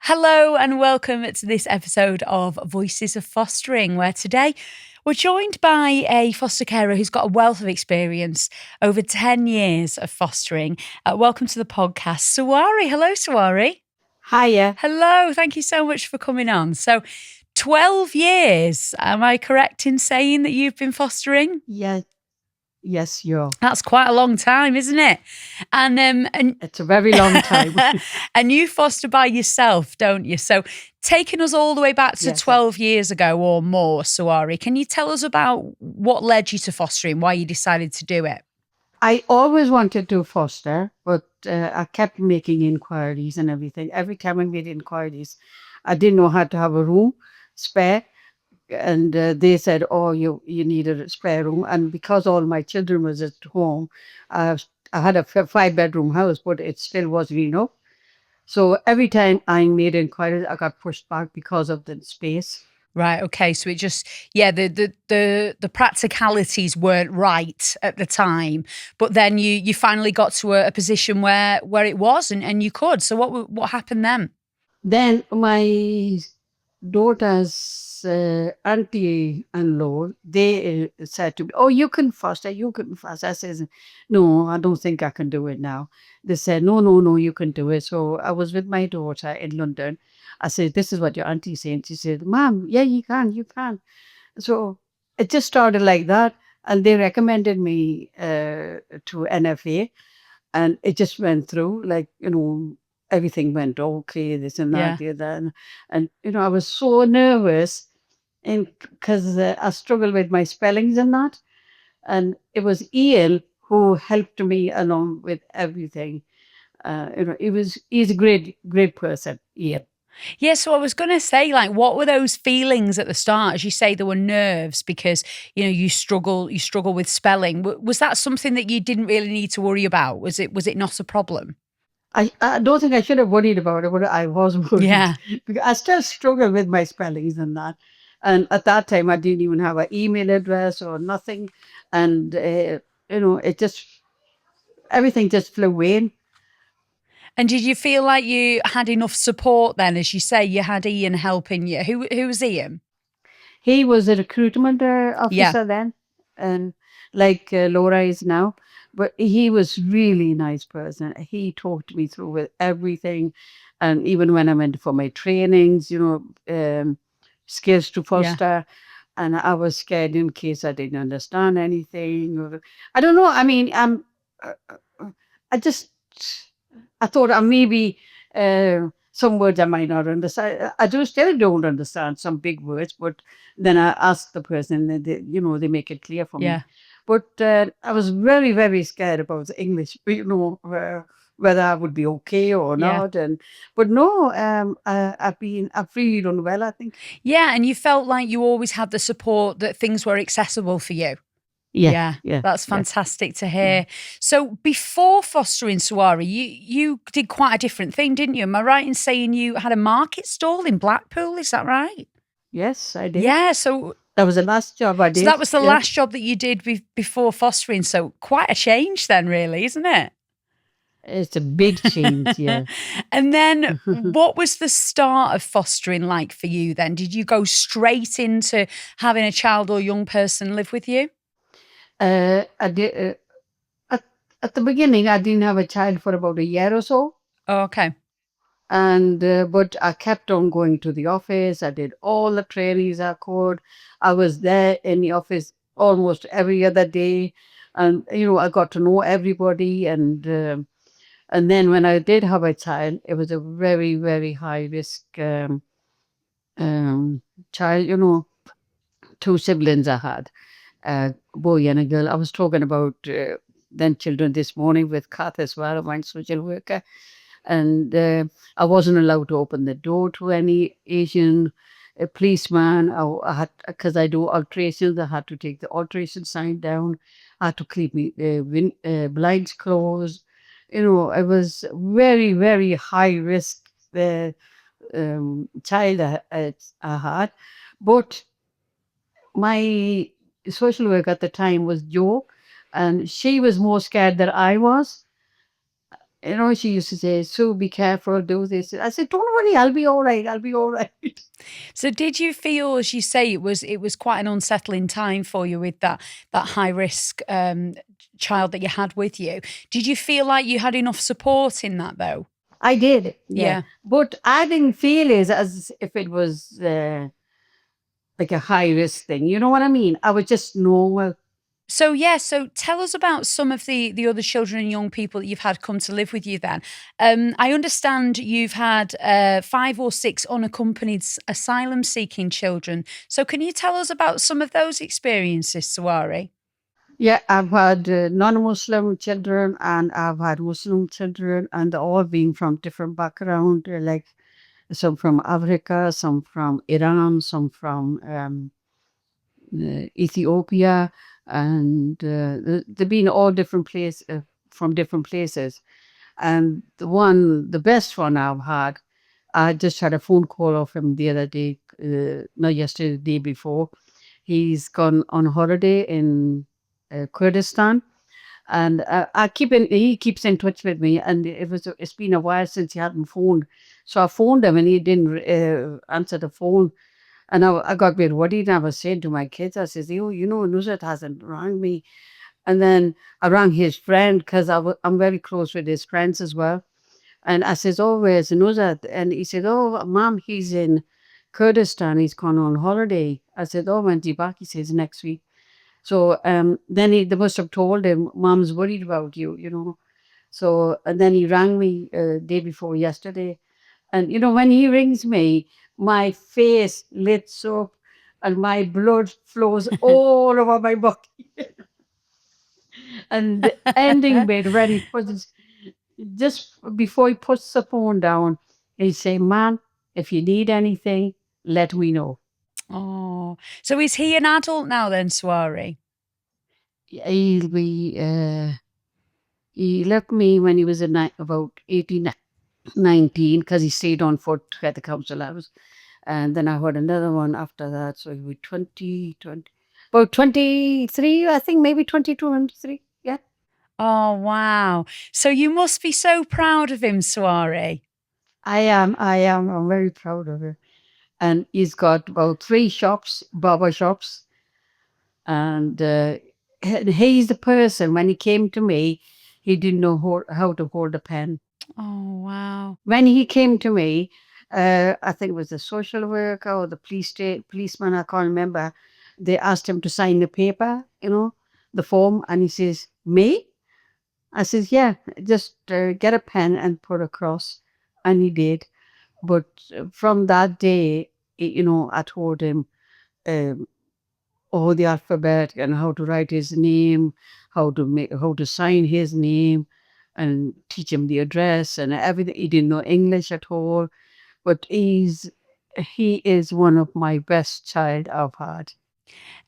Hello and welcome to this episode of Voices of Fostering, where today we're joined by a foster carer who's got a wealth of experience, over 10 years of fostering. Welcome to the podcast, Sawari. Hello, Sawari. Hiya. Hello, thank you so much for coming on. So, 12 years, am I correct in saying that you've been fostering? Yes, you're. That's quite a long time, isn't it? And It's a very long time. and you foster by yourself, don't you? So taking us all the way back to Yes. 12 years ago or more, Sawari, can you tell us about what led you to fostering, why you decided to do it? I always wanted to foster, but I kept making inquiries and everything. Every time I made inquiries, I didn't know how to have a room spare. And they said, "Oh, you need a spare room." And because all my children was at home, I had a 5-bedroom house, but it still wasn't enough. So every time I made inquiries, I got pushed back because of the space. Right. Okay. So it just, the practicalities weren't right at the time, but then you finally got to a position where it was, and you could. So what happened then? Then my daughter's auntie-in-law, they said to me, "Oh, you can foster, you can foster." I says, "No, I don't think I can do it now." They said, "No, no, no, you can do it." So I was with my daughter in London. I said, "This is what your auntie's saying." She said, "Mom, yeah, you can, you can." So it just started like that. And they recommended me to NFA, and it just went through, like, everything went okay, this and Yeah. that, the other. And I was so nervous, and because I struggle with my spellings and that. And it was Ian who helped me along with everything. He's a great person, Ian. Yeah, so I was going to say, like, what were those feelings at the start? As you say, there were nerves because you struggle with spelling. Was that something that you didn't really need to worry about? Was it not a problem? I don't think I should have worried about it, but I was worried Yeah, because I still struggle with my spellings and that. And at that time, I didn't even have an email address or nothing. And, it just, everything just flew in. and did you feel like you had enough support then? As you say, you had Ian helping you. Who was Ian? He was a recruitment Yeah, officer then, and like Laura is now. But he was really nice person. He talked me through with everything, and even when I went for my trainings, skills to yeah. foster, and I was scared in case I didn't understand anything. I don't know. I mean, uh, uh, I just I thought maybe some words I might not understand. I do still don't understand some big words, but then I ask the person, and they make it clear for me. Yeah. But I was very, very scared about the English, whether I would be okay or Yeah. not. But no, I've really done well, I think. Yeah, and you felt like you always had the support, that things were accessible for you. Yeah, Yeah, yeah, that's yeah, fantastic to yeah. hear. So before fostering Sawari, you did quite a different thing, didn't you? Am I right in saying you had a market stall in Blackpool? Is that right? Yes, I did. Yeah. So That was the last job I that did. was the Yeah. last job that you did before fostering. So quite a change then, really, isn't it? It's a big change, yeah. And then what was the start of fostering like for you then? Did you go straight into having a child or young person live with you? I did. At the beginning, I didn't have a child for about a year or so, Oh, okay. and but I kept on going to the office. I did all the trainings I could. I was there in the office almost every other day, and I got to know everybody. And then when I did have a child, it was a very, very high risk child. Two siblings I had, a boy and a girl. I was talking about then children this morning with Kath as well, my social worker. And I wasn't allowed to open the door to any Asian policeman. I had, because I do alterations, I had to take the alteration sign down. I had to keep me blinds closed. I was very, very high risk child I had. But my social worker at the time was Jo, and she was more scared than I was. You know, she used to say, Sue, be careful, do this. I said, don't worry, I'll be all right. I'll be all right. So did you feel, as you say, it was quite an unsettling time for you with that high risk child that you had with you? Did you feel like you had enough support in that though? I did, yeah. Yeah. But I didn't feel it as if it was like a high risk thing. You know what I mean? I was just normal. So yeah, so tell us about some of the other children and young people that you've had come to live with you then. I understand you've had 5 or 6 unaccompanied asylum seeking children. So can you tell us about some of those experiences, Sawari? Yeah, I've had non-Muslim children and I've had Muslim children, and they're all being from different background. Like some from Africa, some from Iran, some from Ethiopia, and they've been all different place from different places. And the best one I've had, I just had a phone call of him the other day, not yesterday, the day before. He's gone on holiday in Kurdistan, and he keeps in touch with me. And it's been a while since he hadn't phoned, so I phoned him and he didn't answer the phone. And I got a bit worried. And I was saying to my kids, I says, "Oh, Nusrat hasn't rang me." And then I rang his friend because I'm very close with his friends as well. And I says, "Oh, where's Nusrat?" And he said, "Oh, Mom, he's in Kurdistan. He's gone on holiday." I said, "Oh, when's he back?" He says, "Next week." So then they must have told him, "Mom's worried about you." So and then he rang me day before yesterday, and when he rings me, my face lights up, and my blood flows all over my body. And the ending bit, when he puts just before he puts the phone down, he say, "Man, if you need anything, let me know." Oh, so is he an adult now then, Sawari? He'll be. He left me when he was about 18, 19, because he stayed on for to get the council house. And then I had another one after that. So he was 20, about 23, I think, maybe 22, 23. Yeah. Oh, wow. So you must be so proud of him, Sawari. I am. I am. I'm very proud of him. And he's got about 3 shops, barber shops. And he's the person, when he came to me, he didn't know how to hold a pen. Oh, wow. When he came to me, I think it was the social worker or the policeman, I can't remember. They asked him to sign the paper, the form, and he says, "Me?" I says, "Yeah, just get a pen and put across," and he did. But from that day, I told him um, all the alphabet and how to write his name, how to sign his name, and teach him the address and everything. He didn't know English at all, but he is one of my best child I've had.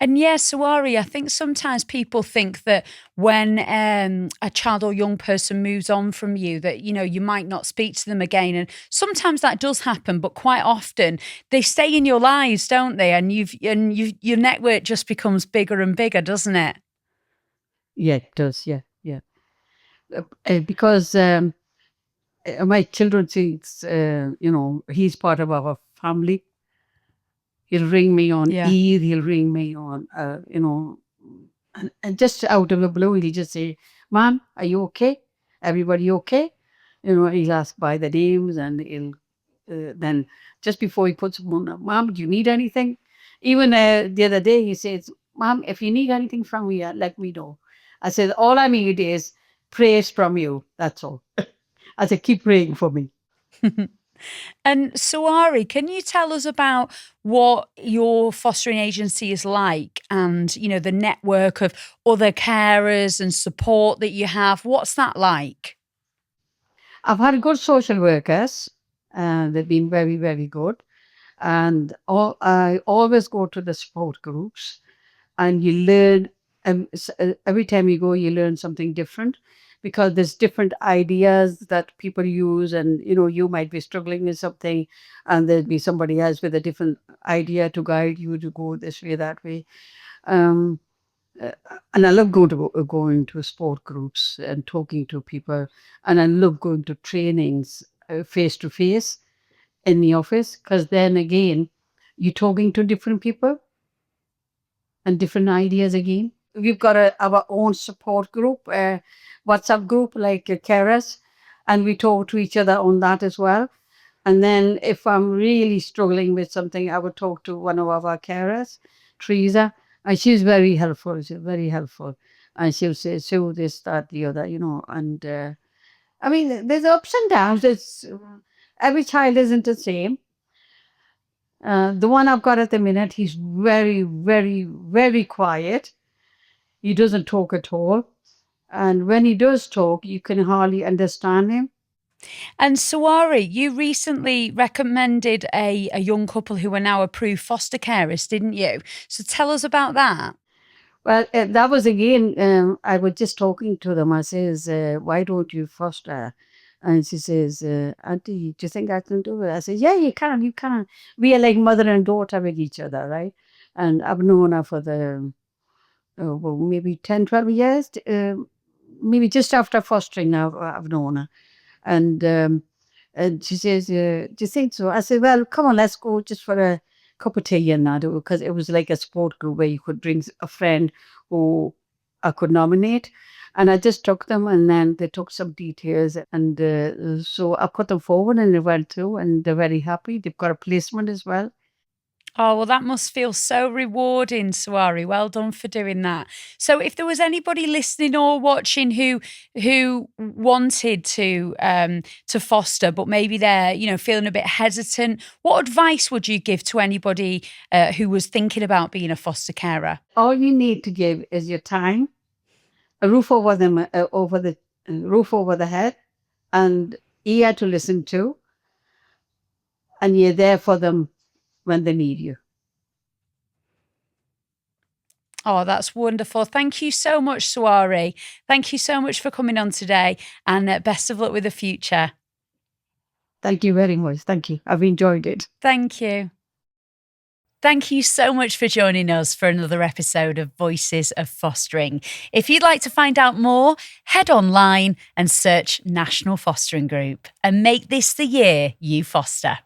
And yes, Sawari, I think sometimes people think that when a child or young person moves on from you, that you might not speak to them again, and sometimes that does happen. But quite often they stay in your lives, don't they? And your network just becomes bigger and bigger, doesn't it? Yeah, it does. Yeah, yeah. Because my children thinks, he's part of our family. He'll ring me on Yeah. Eid. He'll ring me on, and just out of the blue, he'll just say, "Mom, are you okay? Everybody okay?" He'll ask by the names, and he'll then just before he puts them on, "Mom, do you need anything?" Even the other day, he says, "Mom, if you need anything from me, let me know." I said, "All I need is praise from you. That's all." I said, "Keep praying for me." And Sawari, can you tell us about what your fostering agency is like and, the network of other carers and support that you have? What's that like? I've had good social workers, and they've been very, very good. And I always go to the support groups, and you learn. Every time you go, you learn something different, because there's different ideas that people use, and you might be struggling with something, and there'll be somebody else with a different idea to guide you to go this way, that way. Um, And I love going to sport groups and talking to people, and I love going to trainings face to face in the office, because then again, you're talking to different people and different ideas again. We've got our own support group, WhatsApp group, like carers, and we talk to each other on that as well. And then if I'm really struggling with something, I would talk to one of our carers, Teresa, and she's very helpful. She's very helpful. And she'll say, so this, that, the other, And I mean, there's ups and downs. Every child isn't the same. The one I've got at the minute, he's very, very, very quiet. He doesn't talk at all. And when he does talk, you can hardly understand him. And Sawari, you recently recommended a young couple who are now approved foster carers, didn't you? So tell us about that. Well, that was again, I was just talking to them. I says, why don't you foster? And she says, Auntie, do you think I can do it? I said, yeah, you can, you can. We are like mother and daughter with each other, right? And I've known her for well, maybe 10, 12 years, maybe just after fostering, I've known her. And she says, do you think so? I said, well, come on, let's go just for a cup of tea and that, because it was like a sport group where you could bring a friend who I could nominate. And I just took them, and then they took some details. And so I put them forward, and they went through, and they're very happy. They've got a placement as well. Oh, well, that must feel so rewarding, Sawari. Well done for doing that. So if there was anybody listening or watching who wanted to foster, but maybe they're, feeling a bit hesitant, what advice would you give to anybody who was thinking about being a foster carer? All you need to give is your time, a roof over them, over the roof over the head, and ear to listen to, and you're there for them when they need you. Oh, that's wonderful. Thank you so much, Sawari. Thank you so much for coming on today, and best of luck with the future. Thank you very much. Thank you. I've enjoyed it. Thank you. Thank you so much for joining us for another episode of Voices of Fostering. If you'd like to find out more, head online and search National Fostering Group and make this the year you foster.